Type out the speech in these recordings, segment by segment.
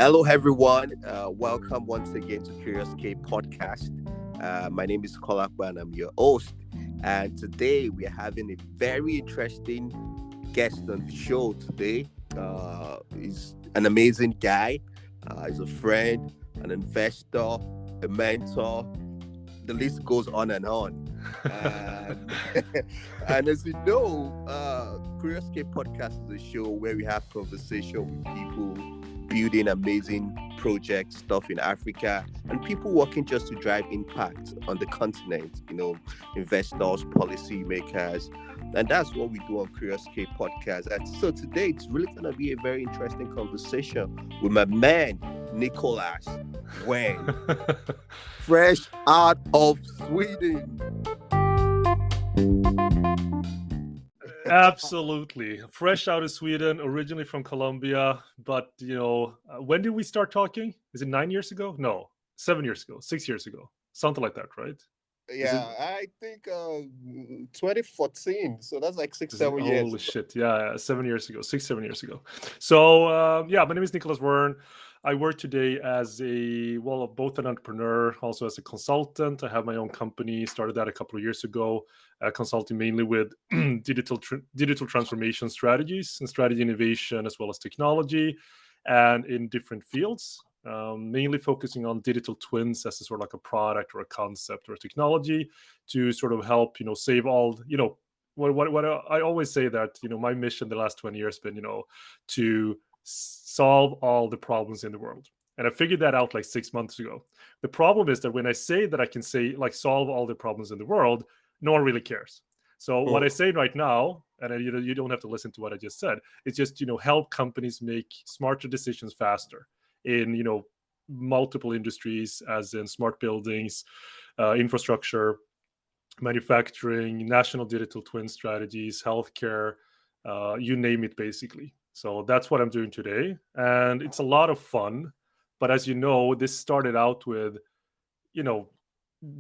Hello, everyone. Welcome once again to Curious K podcast. My name is Nicolas Waern. I'm your host, and today we are having a very interesting guest on the show. Today, he's an amazing guy. He's a friend, an investor, a mentor. The list goes on and on. And, and as you know, Curious K podcast is a show where we have conversation with people building amazing projects, stuff in Africa, and people working just to drive impact on the continent, investors, policymakers. And that's what we do on Curious K podcast. And so today it's really going to be a very interesting conversation with my man, Nicolas Waern, fresh out of Sweden. Absolutely. Fresh out of Sweden, originally from Colombia. But, when did we start talking? Is it 9 years ago? No, 7 years ago, 6 years ago, something like that, right? Yeah, I think 2014. So that's like 7 years. Holy shit. Yeah, 7 years ago, 7 years ago. So, my name is Nicolas Waern. I work today as both an entrepreneur, also as a consultant. I have my own company, started that a couple of years ago, consulting mainly with digital transformation strategies and strategy innovation, as well as technology, and in different fields, mainly focusing on digital twins as a sort of like a product or a concept or a technology to sort of help, save all, what I always say that, my mission the last 20 years has been, to solve all the problems in the world. And I figured that out like 6 months ago. The problem is that when I say that I can say like solve all the problems in the world, no one really cares. So what I say right now, and you don't have to listen to what I just said, it's just, help companies make smarter decisions faster in, multiple industries, as in smart buildings, infrastructure, manufacturing, national digital twin strategies, healthcare, you name it, basically. So that's what I'm doing today. And it's a lot of fun. But as you know, this started out with,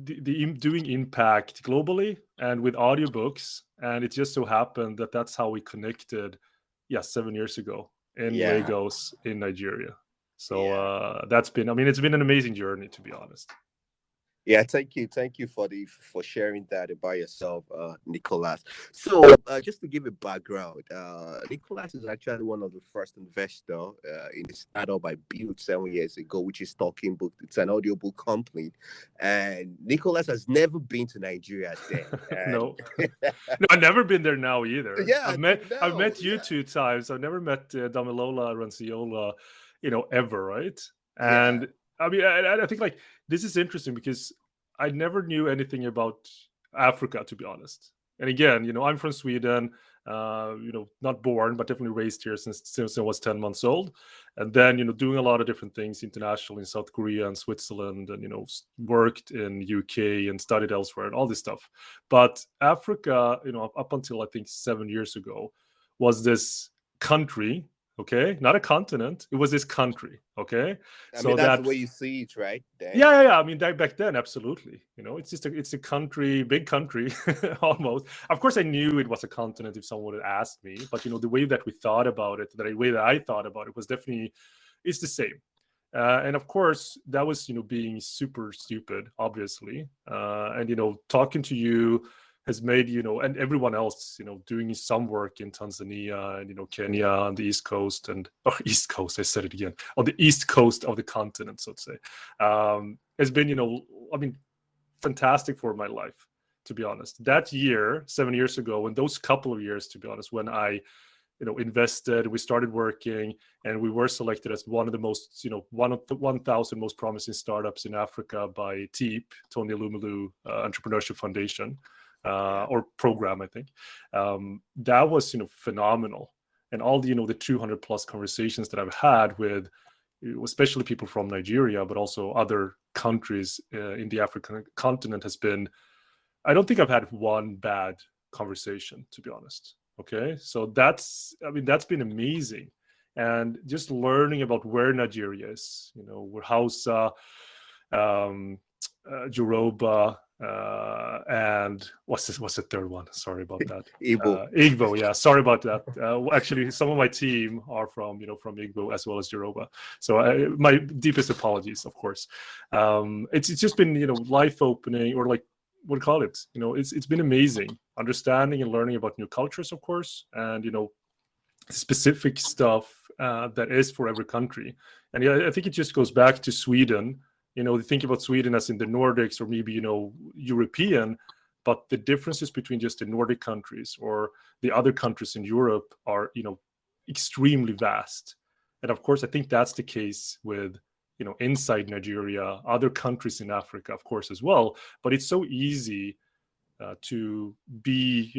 doing impact globally and with audiobooks. And it just so happened that that's how we connected, 7 years ago in Lagos in Nigeria. So it's been an amazing journey, to be honest. Yeah, thank you for sharing that about yourself, Nicolas. So, just to give a background, Nicolas is actually one of the first investor in a startup I built 7 years ago, which is Talking Book. It's an audiobook company, and Nicolas has never been to Nigeria then. No, I've never been there now either. Yeah, I've met you 2 times. I've never met Damilola Ranciola, ever, right? And I think like this is interesting because I never knew anything about Africa, to be honest. And again, I'm from Sweden, not born, but definitely raised here since I was 10 months old. And then, doing a lot of different things internationally in South Korea and Switzerland, and, worked in UK and studied elsewhere and all this stuff. But Africa, up until I think 7 years ago, was this country. Okay, not a continent. It was this country. Okay, that's the way you see it, right? Yeah. I mean, back then, absolutely. It's a country, big country, almost. Of course, I knew it was a continent if someone had asked me. But the way that we thought about it, the way that I thought about it, was definitely it's the same. And of course, that was being super stupid, obviously. And talking to you has made, and everyone else, doing some work in Tanzania and, Kenya on the East Coast East Coast, I said it again, on the East Coast of the continent, so to say, has been, fantastic for my life, to be honest. That year, 7 years ago, and those couple of years, to be honest, when I, invested, we started working, and we were selected as one of the most, one of the 1,000 most promising startups in Africa by TEEP, Tony Elumelu Entrepreneurship Foundation. Or program, I think. That was, phenomenal. And all the, the 200 plus conversations that I've had with, especially people from Nigeria, but also other countries in the African continent has been, I don't think I've had one bad conversation, to be honest. Okay. So that's been amazing. And just learning about where Nigeria is, where Hausa, Yoruba, and what's the third one? Sorry about that. Igbo. Igbo, yeah. Sorry about that. Actually, some of my team are from Igbo as well as Yoruba. So my deepest apologies, of course. It's just been life opening, or like what do you call it? It's been amazing understanding and learning about new cultures, of course, and specific stuff that is for every country. And yeah, I think it just goes back to Sweden. Think about Sweden as in the Nordics, or maybe European, but the differences between just the Nordic countries or the other countries in Europe are extremely vast. And of course, I think that's the case with inside Nigeria, other countries in Africa, of course, as well. But it's so easy to be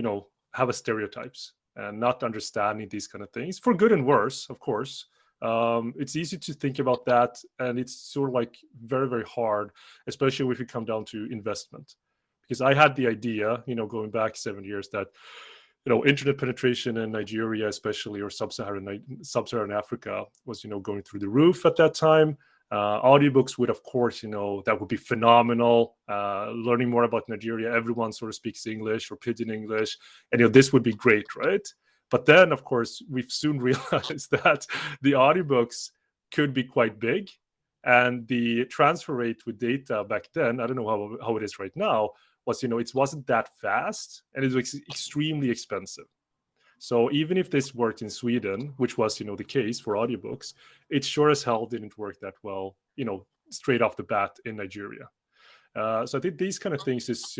have a stereotypes and not understanding these kind of things, for good and worse, of course. It's easy to think about that, and it's sort of like very, very hard, especially if you come down to investment. Because I had the idea, going back 7 years, that internet penetration in Nigeria, especially, or sub-Saharan Africa, was going through the roof at that time. Audiobooks would, of course, that would be phenomenal. Learning more about Nigeria, everyone sort of speaks English or pidgin English, and this would be great, right? But then, of course, we've soon realized that the audiobooks could be quite big, and the transfer rate with data back then, I don't know how it is right now, was it wasn't that fast, and it was extremely expensive. So even if this worked in Sweden, which was the case for audiobooks, it sure as hell didn't work that well, straight off the bat in Nigeria. So I think these kind of things is,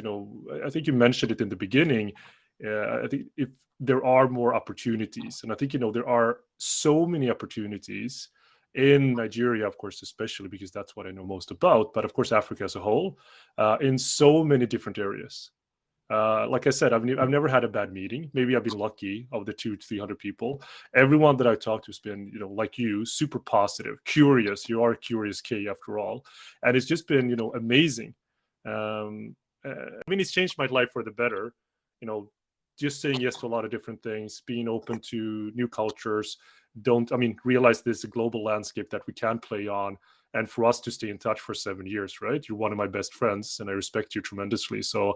I think you mentioned it in the beginning. I think if there are more opportunities, and I think there are so many opportunities in Nigeria, of course, especially because that's what I know most about, but of course Africa as a whole, in so many different areas. Like I said, I've never had a bad meeting. Maybe I've been lucky of the 200-300 people. Everyone that I've talked to has been, like you, super positive, curious. You are a curious K after all, and it's just been, amazing. It's changed my life for the better. Just saying yes to a lot of different things, being open to new cultures. Realize there's a global landscape that we can play on. And for us to stay in touch for 7 years, right? You're one of my best friends, and I respect you tremendously. So,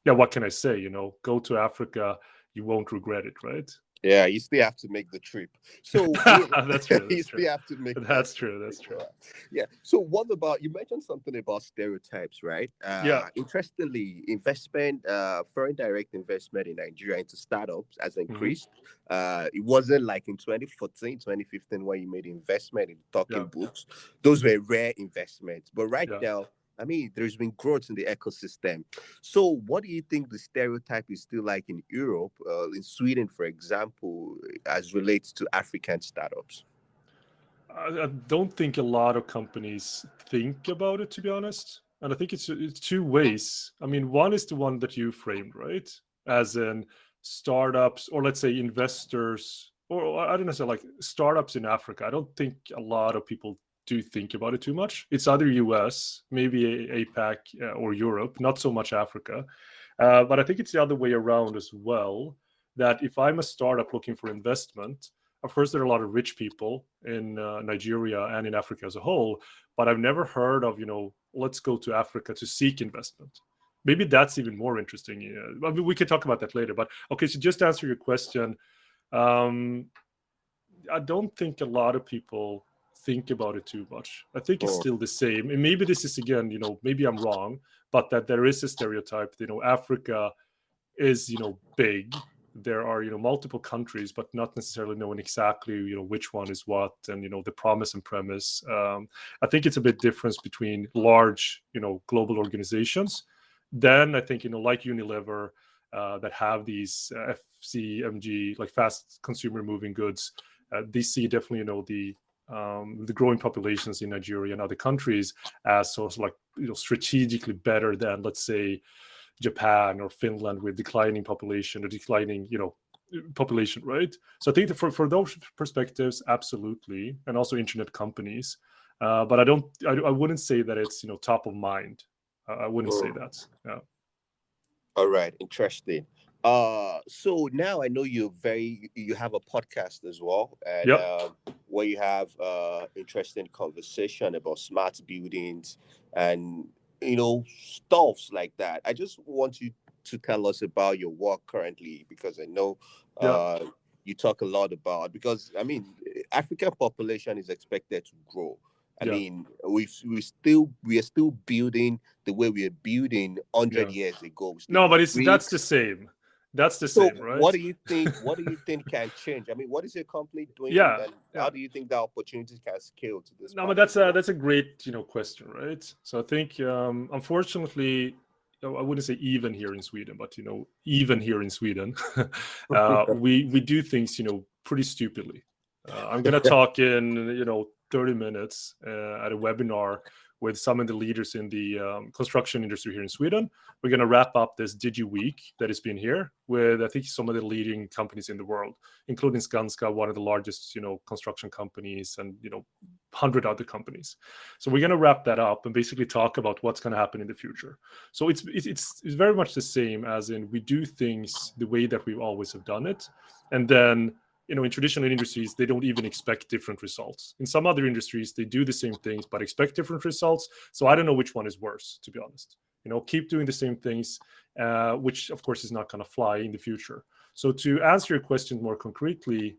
what can I say? Go to Africa, you won't regret it, right? Yeah, you still have to make the trip. So that's true. You still have to make. That's true. That's true. Yeah. So what about, you mentioned something about stereotypes, right? Yeah. Interestingly, investment, foreign direct investment in Nigeria into startups has increased. It wasn't like in 2014, 2015 when you made investment in talking books. Those were rare investments, but right now, there's been growth in the ecosystem. So what do you think the stereotype is still like in Europe, in Sweden, for example, as relates to African startups? I don't think a lot of companies think about it, to be honest. And I think it's two ways. One is the one that you framed, right? As in startups, or let's say investors, or I don't know, so like startups in Africa. I don't think a lot of people do think about it too much. It's either US, maybe APAC, or Europe, not so much Africa. But I think it's the other way around as well, that if I'm a startup looking for investment, of course, there are a lot of rich people in Nigeria and in Africa as a whole, but I've never heard of, let's go to Africa to seek investment. Maybe that's even more interesting. We can talk about that later. But okay, so just to answer your question, I don't think a lot of people think about it too much. I think it's still the same. And maybe this is, again, maybe I'm wrong, but that there is a stereotype, Africa is, big. There are, multiple countries, but not necessarily knowing exactly, which one is what, and, the promise and premise. I think it's a bit difference between large, global organizations. Then I think, like Unilever, that have these FCMG, like fast consumer moving goods, they see definitely, the growing populations in Nigeria and other countries as sort of like, strategically better than, let's say, Japan or Finland with declining population or declining, population, right? So I think that for those perspectives, absolutely, and also internet companies. But I wouldn't say that it's top of mind. I wouldn't say that. Yeah. All right, interesting. So now I know you have a podcast as well, and where you have interesting conversation about smart buildings and stuffs like that. I just want you to tell us about your work currently, because I know Yeah, uh, you talk a lot about, because I mean, African population is expected to grow. I yeah, mean, we are still building the way we are building 100 yeah. years ago. We still No, use but it's that's the bricks. same. That's the So same, right? what do you think can change? I mean, what is your company doing, Yeah, and how yeah. do you think that opportunities can scale to this No, but part of the world? that's a great question, right? So I think unfortunately, I wouldn't say even here in Sweden, but even here in Sweden, we do things pretty stupidly. I'm gonna talk in 30 minutes at a webinar with some of the leaders in the construction industry here in Sweden. We're gonna wrap up this Digi Week that has been here with I think some of the leading companies in the world, including Skanska, one of the largest construction companies, and 100 other companies. So we're going to wrap that up and basically talk about what's going to happen in the future. So it's very much the same, as in we do things the way that we always have done it, and then in traditional industries they don't even expect different results. In some other industries they do the same things but expect different results. So I don't know which one is worse, to be honest. Keep doing the same things, which of course is not going to fly in the future. So to answer your question more concretely,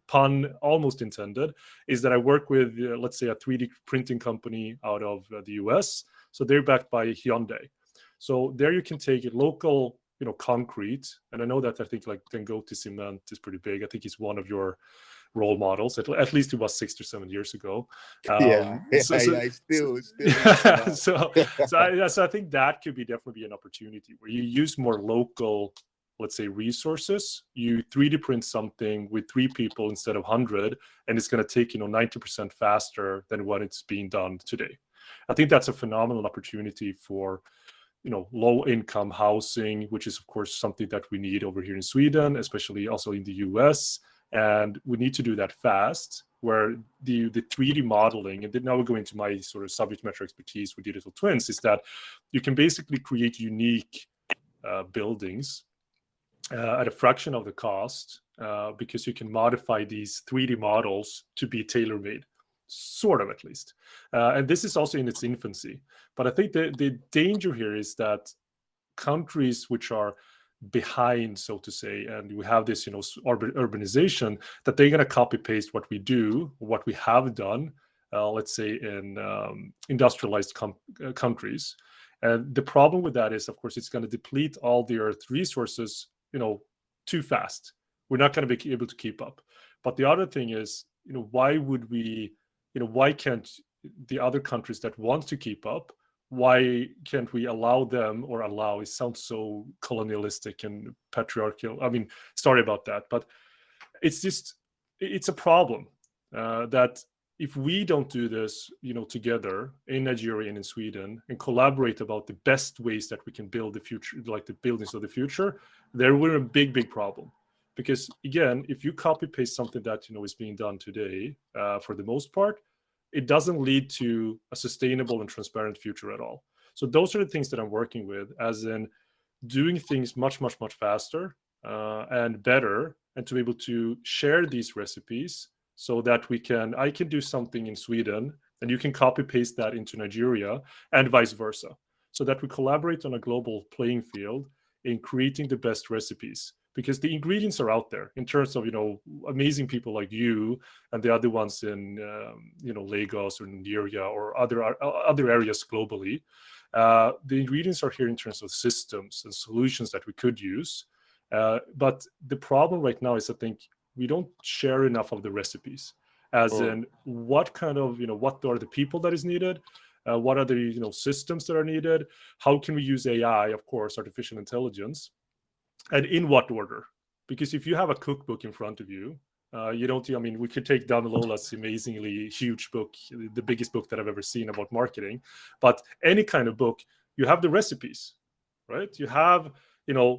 pun almost intended, is that I work with, let's say, a 3D printing company out of the US. So they're backed by Hyundai. So there you can take local, concrete. And I know that I think like Dangote Cement is pretty big. I think he's one of your role models. At least it was 6 or 7 years ago. Yeah, So, so, I so still is yeah, now. so I think that could be definitely be an opportunity where you use more local, let's say, resources. You 3D print something with 3 people instead of 100, and it's going to take 90% faster than what it's being done today. I think that's a phenomenal opportunity for low income housing, which is of course something that we need over here in Sweden, especially also in the US. And we need to do that fast, where the 3D modeling, and then now we're going to my sort of subject matter expertise with digital twins, is that you can basically create unique buildings at a fraction of the cost, because you can modify these 3D models to be tailor-made, sort of, at least. And this is also in its infancy. But I think the danger here is that countries which are behind, so to say, and we have this urbanization, that they're going to copy paste what we do, what we have done, let's say in industrialized countries. And the problem with that is, of course, it's going to deplete all the earth resources too fast. We're not going to be able to keep up. But the other thing is, why would we, why can't the other countries that want to keep up, why can't we allow them, or allow, it sounds so colonialistic and patriarchal. I mean, sorry about that, but it's a problem that if we don't do this, together in Nigeria and in Sweden, and collaborate about the best ways that we can build the future, like the buildings of the future, there will be a big, big problem. Because again, if you copy paste something that is being done today, for the most part, it doesn't lead to a sustainable and transparent future at all. So those are the things that I'm working with, as in doing things much, much, much faster and better, and to be able to share these recipes, so that I can do something in Sweden and you can copy paste that into Nigeria, and vice versa, so that we collaborate on a global playing field in creating the best recipes. Because the ingredients are out there in terms of amazing people like you and the other ones in Lagos or Nigeria or other areas globally. The ingredients are here in terms of systems and solutions that we could use. But the problem right now is, I think, we don't share enough of the recipes, as in what kind of what are the people that is needed, what are the systems that are needed, how can we use AI, of course, artificial intelligence, and in what order. Because if you have a cookbook in front of you, you don't, I mean, we could take Davilola's amazingly huge book, the biggest book that I've ever seen about marketing, but any kind of book, you have the recipes, right? You have,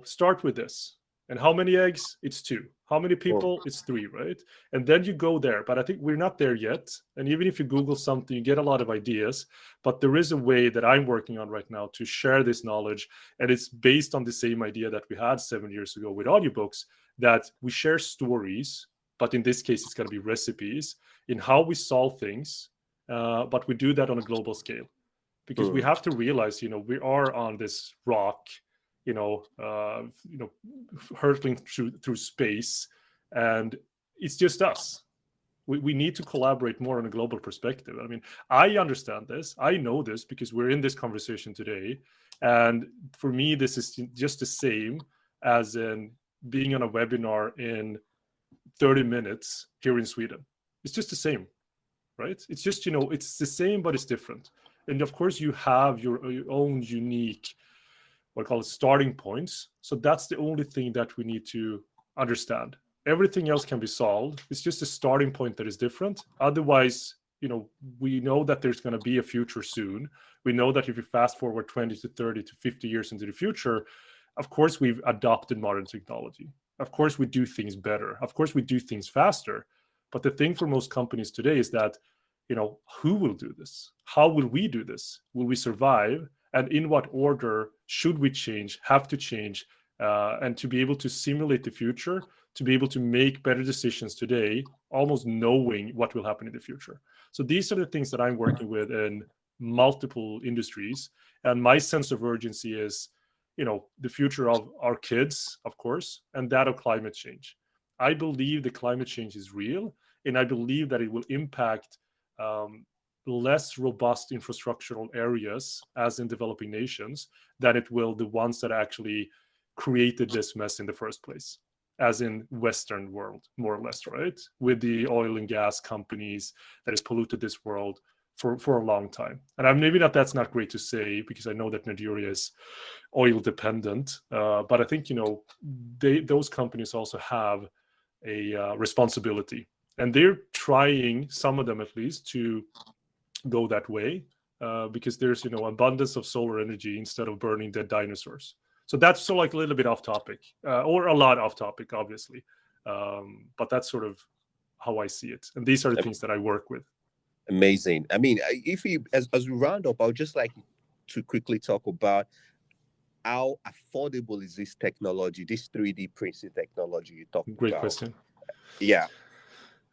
start with this. And how many eggs? It's 2. How many people? It's 3, right? And then you go there. But I think we're not there yet. And even if you Google something, you get a lot of ideas. But there is a way that I'm working on right now to share this knowledge. And it's based on the same idea that we had 7 years ago with audiobooks, that we share stories, but in this case, it's going to be recipes in how we solve things. But we do that on a global scale. because we have to realize, we are on this rock, hurtling through space, and it's just us. We need to collaborate more on a global perspective. I mean, I understand this. I know this because we're in this conversation today. And for me, this is just the same as in being on a webinar in 30 minutes here in Sweden. It's just the same, right? It's just, it's the same, but it's different. And of course, you have your own unique, what I call it, starting points. So that's the only thing that we need to understand. Everything else can be solved. It's just a starting point that is different. Otherwise, we know that there's going to be a future soon. We know that if you fast forward 20 to 30 to 50 years into the future, of course, we've adopted modern technology. Of course, we do things better. Of course, we do things faster. But the thing for most companies today is that, who will do this? How will we do this? Will we survive? And in what order should we have to change, and to be able to simulate the future, to be able to make better decisions today, almost knowing what will happen in the future. So these are the things that I'm working with in multiple industries. And my sense of urgency is, the future of our kids, of course, and that of climate change. I believe the climate change is real, and I believe that it will impact less robust infrastructural areas, as in developing nations, than it will the ones that actually created this mess in the first place, as in Western world, more or less, right? With the oil and gas companies that has polluted this world for a long time. And maybe that's not great to say, because I know that Nigeria is oil dependent, but I think, those companies also have a responsibility, and they're trying, some of them at least, to go that way, because there's, abundance of solar energy instead of burning dead dinosaurs. So that's so like a little bit off topic, or a lot off topic, obviously. But that's sort of how I see it. And these are the things that I work with. Amazing. I mean, if we, as we round up, I would just like to quickly talk about how affordable is this technology, this 3D printing technology you talked about? Great question. Yeah.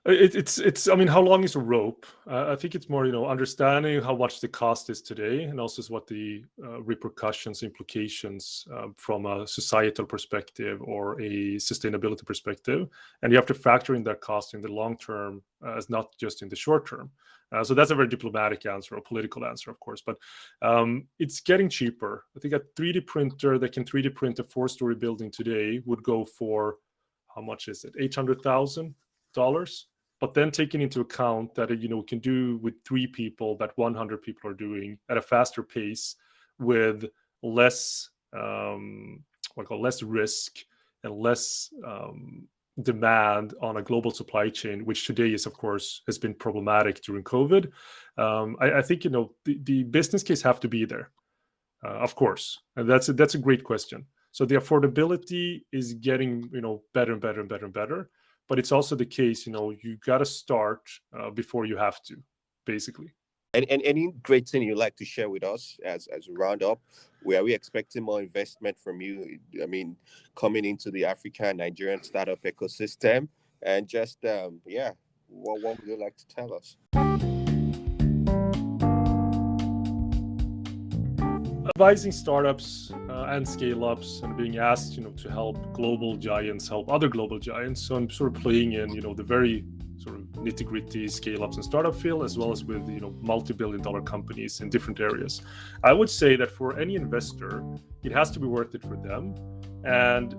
It's I mean, how long is a rope? I think it's more, understanding how much the cost is today, and also what the repercussions, implications from a societal perspective or a sustainability perspective. And you have to factor in that cost in the long term, as not just in the short term. So that's a very diplomatic answer, a political answer, of course. But it's getting cheaper. I think a 3D printer that can 3D print a 4-story building today would go for, how much is it? $800,000. But then taking into account that, we can do with 3 people that 100 people are doing at a faster pace, with less, less risk and less demand on a global supply chain, which today is, of course, has been problematic during COVID. I think, the business case have to be there, of course. And that's a great question. So the affordability is getting, better and better and better and better. But it's also the case, you got to start before you have to, basically. And any great thing you'd like to share with us as a roundup? Where are we expecting more investment from you? I mean, coming into the African Nigerian startup ecosystem, and just what would you like to tell us? Advising startups and scale-ups, and being asked, to help global giants help other global giants. So I'm sort of playing in, the very sort of nitty-gritty scale-ups and startup field, as well as with, multi-billion-dollar companies in different areas. I would say that for any investor, it has to be worth it for them. And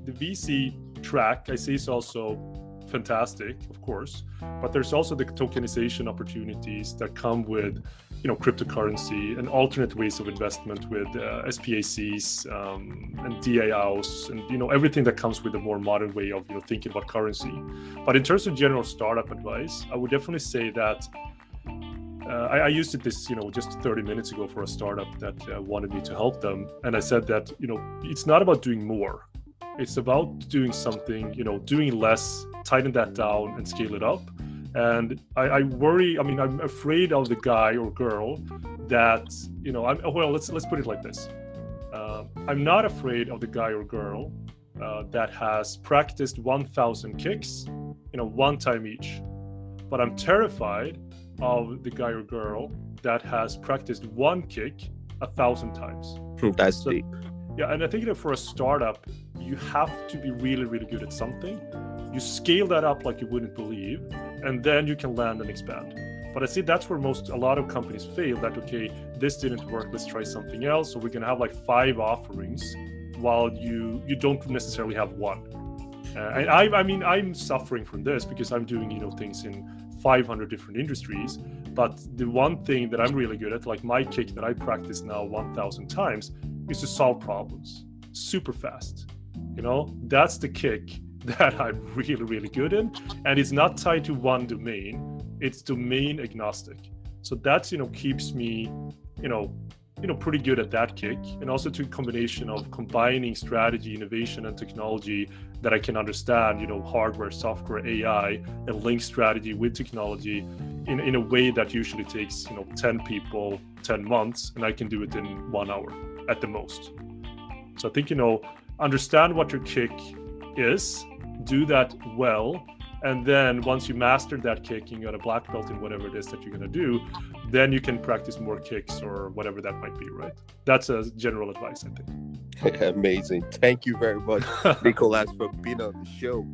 the VC track, I say, is also fantastic, of course, but there's also the tokenization opportunities that come with, cryptocurrency and alternate ways of investment with SPACs and DAOs, and everything that comes with a more modern way of thinking about currency. But in terms of general startup advice, I would definitely say that I used it just 30 minutes ago for a startup that wanted me to help them, and I said that it's not about doing more. It's about doing something, doing less, tighten that down and scale it up. And I worry, I'm afraid of the guy or girl that, let's put it like this. I'm not afraid of the guy or girl that has practiced 1,000 kicks, one time each. But I'm terrified of the guy or girl that has practiced one kick 1,000 times. That's So, deep. yeah, and I think that for a startup, you have to be really, really good at something. You scale that up like you wouldn't believe, and then you can land and expand. But I see that's where a lot of companies fail. That okay, this didn't work. Let's try something else. So we're gonna have like 5 offerings, while you don't necessarily have one. And I mean, I'm suffering from this because I'm doing things in 500 different industries. But the one thing that I'm really good at, like my kick that I practice now 1,000 times, is to solve problems super fast. That's the kick that I'm really, really good in, and it's not tied to one domain. It's domain agnostic. So that's keeps me pretty good at that kick, and also to a combination of combining strategy, innovation, and technology that I can understand, hardware, software, AI, and link strategy with technology in a way that usually takes 10 people 10 months, and I can do it in 1 hour at the most. So I think understand what your kick is, do that well, and then once you master that kick, you got a black belt in whatever it is that you're going to do, then you can practice more kicks or whatever that might be, right? That's a general advice, I think. Amazing. Thank you very much, Nicolas, for being on the show.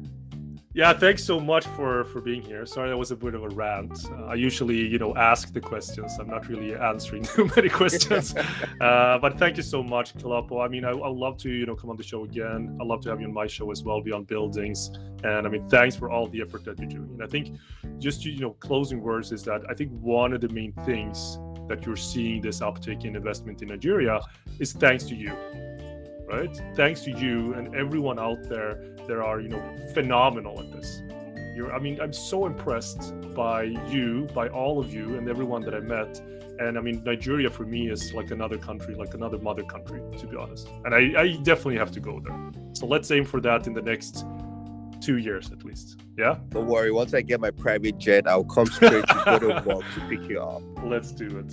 Yeah, thanks so much for being here. Sorry, that was a bit of a rant. I usually, ask the questions. I'm not really answering too many questions. But thank you so much, Kalapo. I mean, I'd love to, come on the show again. I'd love to have you on my show as well, Beyond Buildings. And I mean, thanks for all the effort that you're doing. And I think just, closing words is that I think one of the main things that you're seeing this uptake in investment in Nigeria is thanks to you. Right? Thanks to you and everyone out there that are, phenomenal at this. I'm so impressed by you, by all of you and everyone that I met. And I mean, Nigeria for me is like another country, like another mother country, to be honest. And I definitely have to go there. So let's aim for that in the next 2 years at least. Yeah? Don't worry. Once I get my private jet, I'll come straight to Bodo to pick you up. Let's do it.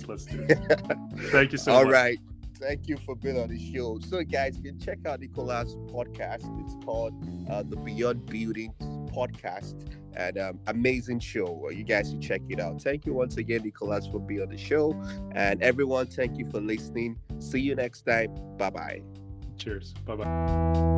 Thank you so much. All right. Thank you for being on the show. So, guys, you can check out Nicolas' podcast. It's called the Beyond Buildings Podcast, and amazing show. You guys should check it out. Thank you once again, Nicolas, for being on the show. And everyone, thank you for listening. See you next time. Bye-bye. Cheers. Bye-bye.